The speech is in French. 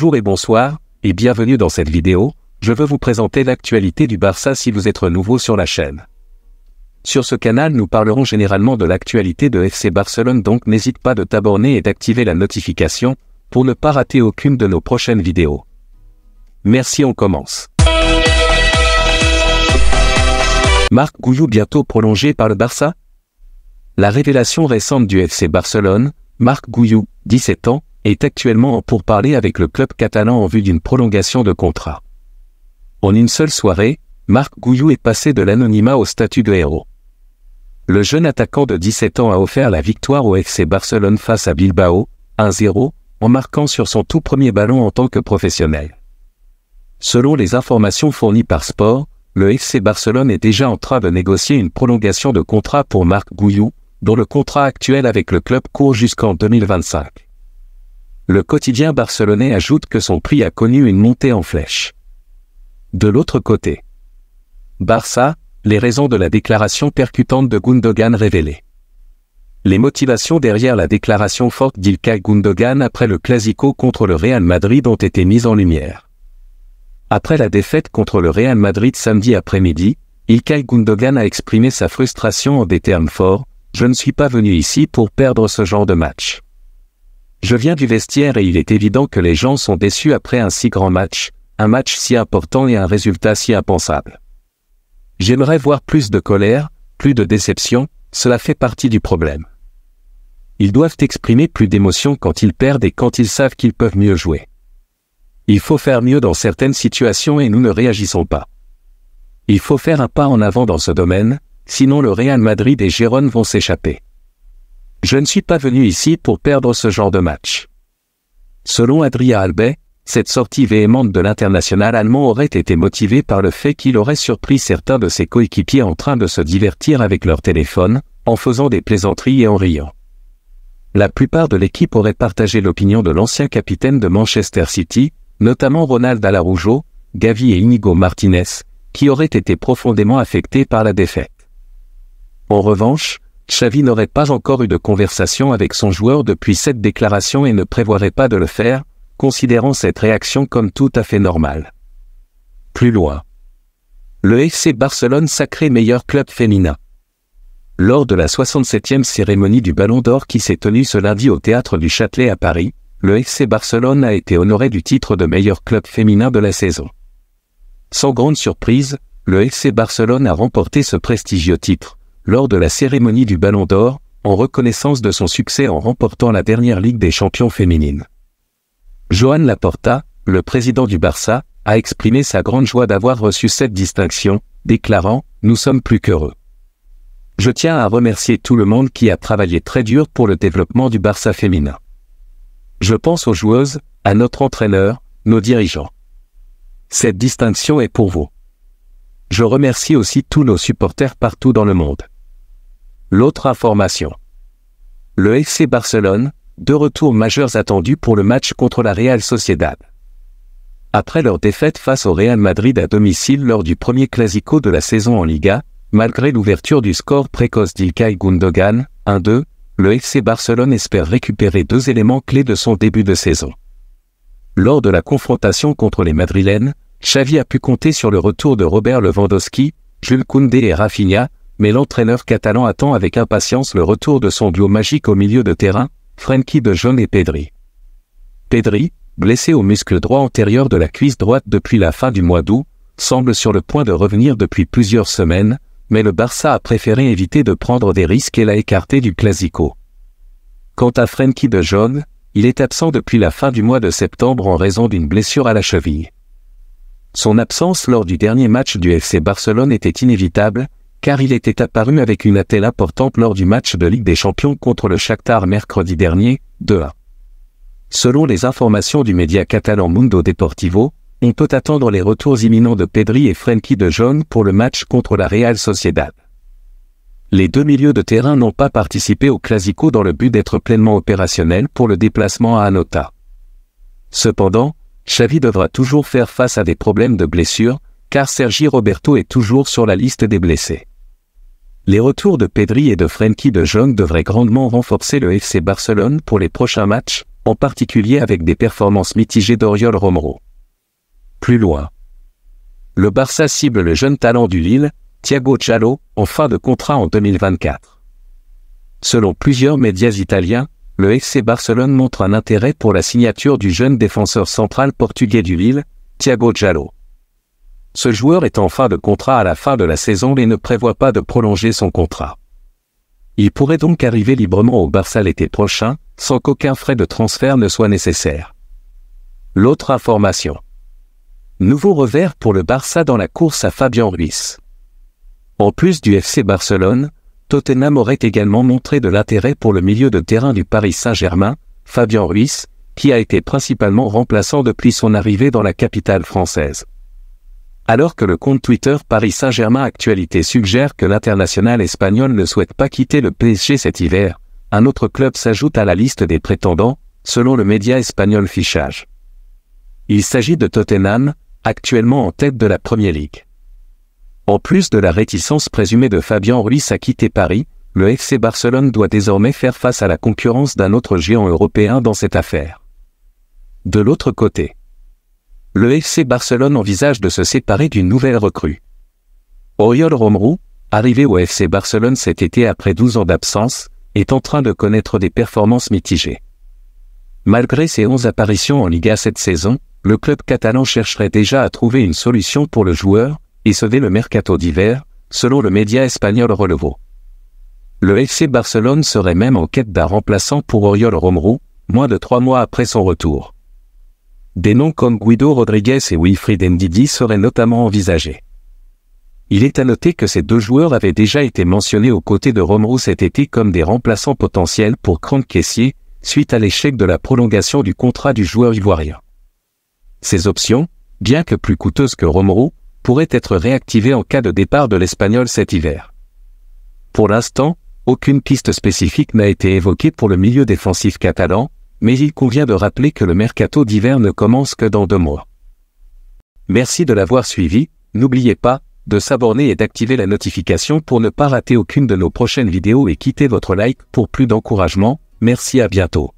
Bonjour et bonsoir, et bienvenue dans cette vidéo. Je veux vous présenter l'actualité du Barça si vous êtes nouveau sur la chaîne. Sur ce canal, nous parlerons généralement de l'actualité de FC Barcelone, donc n'hésite pas de t'abonner et d'activer la notification pour ne pas rater aucune de nos prochaines vidéos. Merci, on commence. Marc Gouhiou bientôt prolongé par le Barça? La révélation récente du FC Barcelone, Marc Gouhiou, 17 ans, est actuellement en pourparlers avec le club catalan en vue d'une prolongation de contrat. En une seule soirée, Marc Gouhiou est passé de l'anonymat au statut de héros. Le jeune attaquant de 17 ans a offert la victoire au FC Barcelone face à Bilbao, 1-0, en marquant sur son tout premier ballon en tant que professionnel. Selon les informations fournies par Sport, le FC Barcelone est déjà en train de négocier une prolongation de contrat pour Marc Gouhiou, dont le contrat actuel avec le club court jusqu'en 2025. Le quotidien barcelonais ajoute que son prix a connu une montée en flèche. De l'autre côté, Barça, les raisons de la déclaration percutante de Gundogan révélées. Les motivations derrière la déclaration forte d'Ilkay Gundogan après le Clasico contre le Real Madrid ont été mises en lumière. Après la défaite contre le Real Madrid samedi après-midi, Ilkay Gundogan a exprimé sa frustration en des termes forts: « Je ne suis pas venu ici pour perdre ce genre de match. Je viens du vestiaire et il est évident que les gens sont déçus après un si grand match, un match si important et un résultat si impensable. J'aimerais voir plus de colère, plus de déception, cela fait partie du problème. Ils doivent exprimer plus d'émotion quand ils perdent et quand ils savent qu'ils peuvent mieux jouer. Il faut faire mieux dans certaines situations et nous ne réagissons pas. Il faut faire un pas en avant dans ce domaine, sinon le Real Madrid et Gérone vont s'échapper. Je ne suis pas venu ici pour perdre ce genre de match. » Selon Adrien Albay, cette sortie véhémente de l'international allemand aurait été motivée par le fait qu'il aurait surpris certains de ses coéquipiers en train de se divertir avec leur téléphone, en faisant des plaisanteries et en riant. La plupart de l'équipe aurait partagé l'opinion de l'ancien capitaine de Manchester City, notamment Ronald Araujo, Gavi et Inigo Martinez, qui auraient été profondément affectés par la défaite. En revanche, Xavi n'aurait pas encore eu de conversation avec son joueur depuis cette déclaration et ne prévoirait pas de le faire, considérant cette réaction comme tout à fait normale. Plus loin. Le FC Barcelone sacré meilleur club féminin. Lors de la 67e cérémonie du Ballon d'Or qui s'est tenue ce lundi au Théâtre du Châtelet à Paris, le FC Barcelone a été honoré du titre de meilleur club féminin de la saison. Sans grande surprise, le FC Barcelone a remporté ce prestigieux titre, lors de la cérémonie du Ballon d'Or, en reconnaissance de son succès en remportant la dernière Ligue des Champions féminine. Joan Laporta, le président du Barça, a exprimé sa grande joie d'avoir reçu cette distinction, déclarant « Nous sommes plus qu'heureux. Je tiens à remercier tout le monde qui a travaillé très dur pour le développement du Barça féminin. Je pense aux joueuses, à notre entraîneur, nos dirigeants. Cette distinction est pour vous. Je remercie aussi tous nos supporters partout dans le monde. » L'autre information. Le FC Barcelone, 2 retours majeurs attendus pour le match contre la Real Sociedad. Après leur défaite face au Real Madrid à domicile lors du premier Clasico de la saison en Liga, malgré l'ouverture du score précoce d'Ilkay Gundogan, 1-2, le FC Barcelone espère récupérer 2 éléments clés de son début de saison. Lors de la confrontation contre les Madrilènes, Xavi a pu compter sur le retour de Robert Lewandowski, Jules Koundé et Rafinha, mais l'entraîneur catalan attend avec impatience le retour de son duo magique au milieu de terrain, Frenkie de Jong et Pedri. Pedri, blessé au muscle droit antérieur de la cuisse droite depuis la fin du mois d'août, semble sur le point de revenir depuis plusieurs semaines, mais le Barça a préféré éviter de prendre des risques et l'a écarté du Clasico. Quant à Frenkie de Jong, il est absent depuis la fin du mois de septembre en raison d'une blessure à la cheville. Son absence lors du dernier match du FC Barcelone était inévitable, car il était apparu avec une attelle importante lors du match de Ligue des Champions contre le Shakhtar mercredi dernier, 2-1. Selon les informations du média catalan Mundo Deportivo, on peut attendre les retours imminents de Pedri et Frenkie de Jong pour le match contre la Real Sociedad. Les 2 milieux de terrain n'ont pas participé au Clasico dans le but d'être pleinement opérationnels pour le déplacement à Anota. Cependant, Xavi devra toujours faire face à des problèmes de blessure, car Sergi Roberto est toujours sur la liste des blessés. Les retours de Pedri et de Frenkie de Jong devraient grandement renforcer le FC Barcelone pour les prochains matchs, en particulier avec des performances mitigées d'Oriol Romero. Plus loin. Le Barça cible le jeune talent du Lille, Thiago Djaló, en fin de contrat en 2024. Selon plusieurs médias italiens, le FC Barcelone montre un intérêt pour la signature du jeune défenseur central portugais du Lille, Thiago Djaló. Ce joueur est en fin de contrat à la fin de la saison et ne prévoit pas de prolonger son contrat. Il pourrait donc arriver librement au Barça l'été prochain, sans qu'aucun frais de transfert ne soit nécessaire. L'autre information. Nouveau revers pour le Barça dans la course à Fabian Ruiz. En plus du FC Barcelone, Tottenham aurait également montré de l'intérêt pour le milieu de terrain du Paris Saint-Germain, Fabian Ruiz, qui a été principalement remplaçant depuis son arrivée dans la capitale française. Alors que le compte Twitter Paris Saint-Germain Actualité suggère que l'international espagnol ne souhaite pas quitter le PSG cet hiver, un autre club s'ajoute à la liste des prétendants, selon le média espagnol Fichage. Il s'agit de Tottenham, actuellement en tête de la Premier League. En plus de la réticence présumée de Fabian Ruiz à quitter Paris, le FC Barcelone doit désormais faire face à la concurrence d'un autre géant européen dans cette affaire. De l'autre côté, le FC Barcelone envisage de se séparer d'une nouvelle recrue. Oriol Romero, arrivé au FC Barcelone cet été après 12 ans d'absence, est en train de connaître des performances mitigées. Malgré ses 11 apparitions en Liga cette saison, le club catalan chercherait déjà à trouver une solution pour le joueur, et ce dès le mercato d'hiver, selon le média espagnol Relevo. Le FC Barcelone serait même en quête d'un remplaçant pour Oriol Romero, moins de 3 mois après son retour. Des noms comme Guido Rodriguez et Wilfried Ndidi seraient notamment envisagés. Il est à noter que ces deux joueurs avaient déjà été mentionnés aux côtés de Romero cet été comme des remplaçants potentiels pour Franck Kessié, suite à l'échec de la prolongation du contrat du joueur ivoirien. Ces options, bien que plus coûteuses que Romero, pourraient être réactivées en cas de départ de l'Espagnol cet hiver. Pour l'instant, aucune piste spécifique n'a été évoquée pour le milieu défensif catalan, mais il convient de rappeler que le mercato d'hiver ne commence que dans 2 mois. Merci de l'avoir suivi, n'oubliez pas de s'abonner et d'activer la notification pour ne pas rater aucune de nos prochaines vidéos et quittez votre like pour plus d'encouragement. Merci, à bientôt.